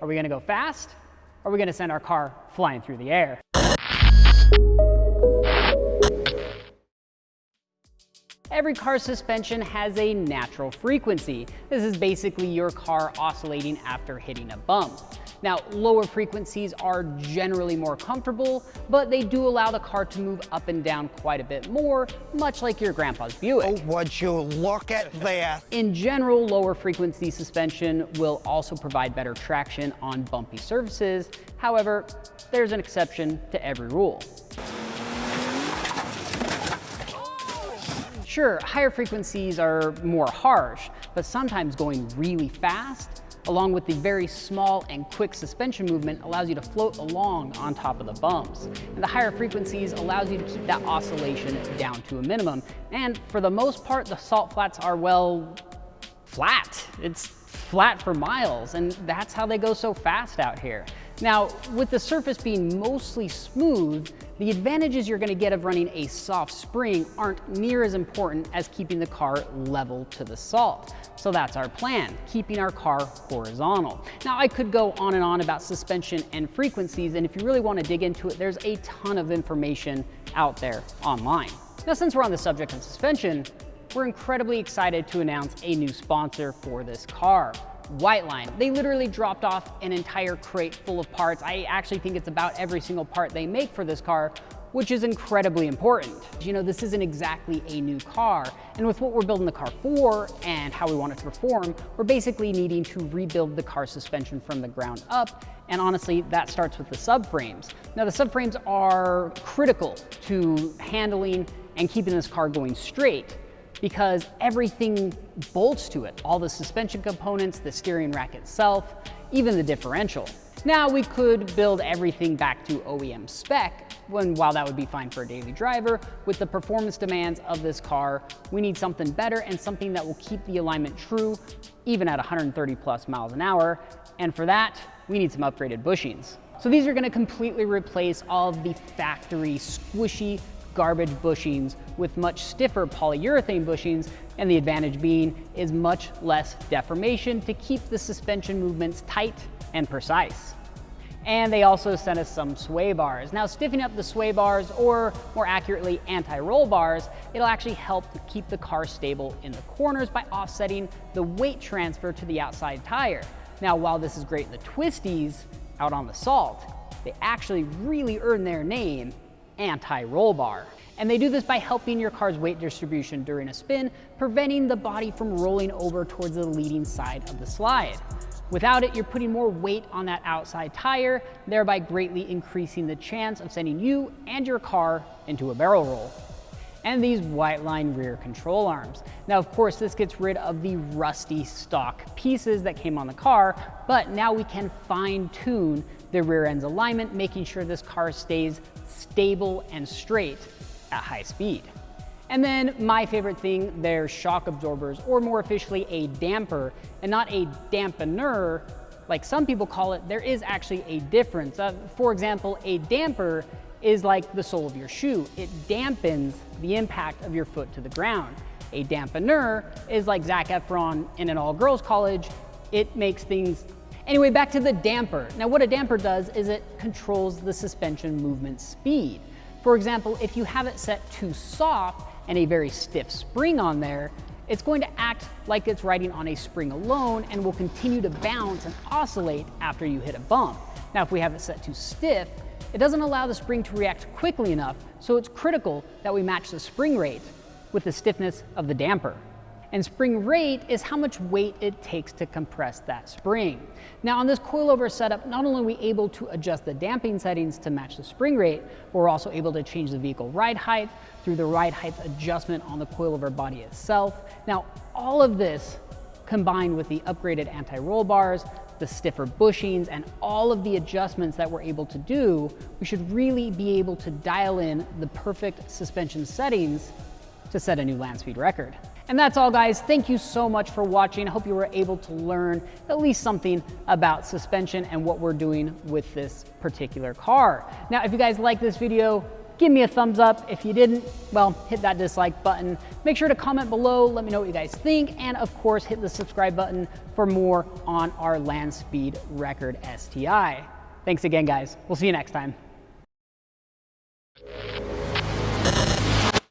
Are we gonna go fast? Or are we gonna send our car flying through the air? Every car's suspension has a natural frequency. This is basically your car oscillating after hitting a bump. Now, lower frequencies are generally more comfortable, but they do allow the car to move up and down quite a bit more, much like your grandpa's Buick. Oh, would you look at that? In general, lower frequency suspension will also provide better traction on bumpy surfaces. However, there's an exception to every rule. Sure, higher frequencies are more harsh, but sometimes going really fast, along with the very small and quick suspension movement, allows you to float along on top of the bumps. And the higher frequencies allows you to keep that oscillation down to a minimum. And for the most part, the salt flats are, well, flat. It's flat for miles, and that's how they go so fast out here. Now, with the surface being mostly smooth, the advantages you're gonna get of running a soft spring aren't near as important as keeping the car level to the salt. So that's our plan, keeping our car horizontal. Now, I could go on and on about suspension and frequencies, and if you really wanna dig into it, there's a ton of information out there online. Now, since we're on the subject of suspension, we're incredibly excited to announce a new sponsor for this car. Whiteline. They literally dropped off an entire crate full of parts. I actually think it's about every single part they make for this car, which is incredibly important. You know, this isn't exactly a new car, and with what we're building the car for and how we want it to perform, we're basically needing to rebuild the car suspension from the ground up, and honestly, that starts with the subframes. Now, the subframes are critical to handling and keeping this car going straight, because everything bolts to it. All the suspension components, the steering rack itself, even the differential. Now, we could build everything back to OEM spec, while that would be fine for a daily driver, with the performance demands of this car, we need something better and something that will keep the alignment true, even at 130 plus miles an hour. And for that, we need some upgraded bushings. So these are gonna completely replace all of the factory squishy garbage bushings with much stiffer polyurethane bushings, and the advantage being is much less deformation to keep the suspension movements tight and precise. And they also sent us some sway bars. Now, stiffening up the sway bars, or more accurately, anti-roll bars, it'll actually help to keep the car stable in the corners by offsetting the weight transfer to the outside tire. Now, while this is great in the twisties out on the salt, they actually really earn their name anti-roll bar. And they do this by helping your car's weight distribution during a spin, preventing the body from rolling over towards the leading side of the slide. Without it, you're putting more weight on that outside tire, thereby greatly increasing the chance of sending you and your car into a barrel roll. And these Whiteline rear control arms. Now, of course, this gets rid of the rusty stock pieces that came on the car, but now we can fine tune the rear end's alignment, making sure this car stays stable and straight at high speed. And then my favorite thing, they're shock absorbers, or more officially a damper, and not a dampener like some people call it. There is actually a difference. For example, a damper is like the sole of your shoe. It dampens the impact of your foot to the ground. A dampener is like Zac Efron in an all-girls college. It makes things. Anyway, back to the damper. Now, what a damper does is it controls the suspension movement speed. For example, if you have it set too soft and a very stiff spring on there, it's going to act like it's riding on a spring alone and will continue to bounce and oscillate after you hit a bump. Now, if we have it set too stiff, it doesn't allow the spring to react quickly enough, so it's critical that we match the spring rate with the stiffness of the damper. And spring rate is how much weight it takes to compress that spring. Now, on this coilover setup, not only are we able to adjust the damping settings to match the spring rate, but we're also able to change the vehicle ride height through the ride height adjustment on the coilover body itself. Now, all of this combined with the upgraded anti-roll bars, the stiffer bushings, and all of the adjustments that we're able to do, we should really be able to dial in the perfect suspension settings to set a new land speed record. And that's all, guys. Thank you so much for watching. I hope you were able to learn at least something about suspension and what we're doing with this particular car. Now, if you guys like this video, Give me a thumbs up. If you didn't, well, hit that dislike button. Make sure to comment below, let me know what you guys think, and of course, hit the subscribe button for more on our land speed record STi. Thanks again, guys. We'll see you next time.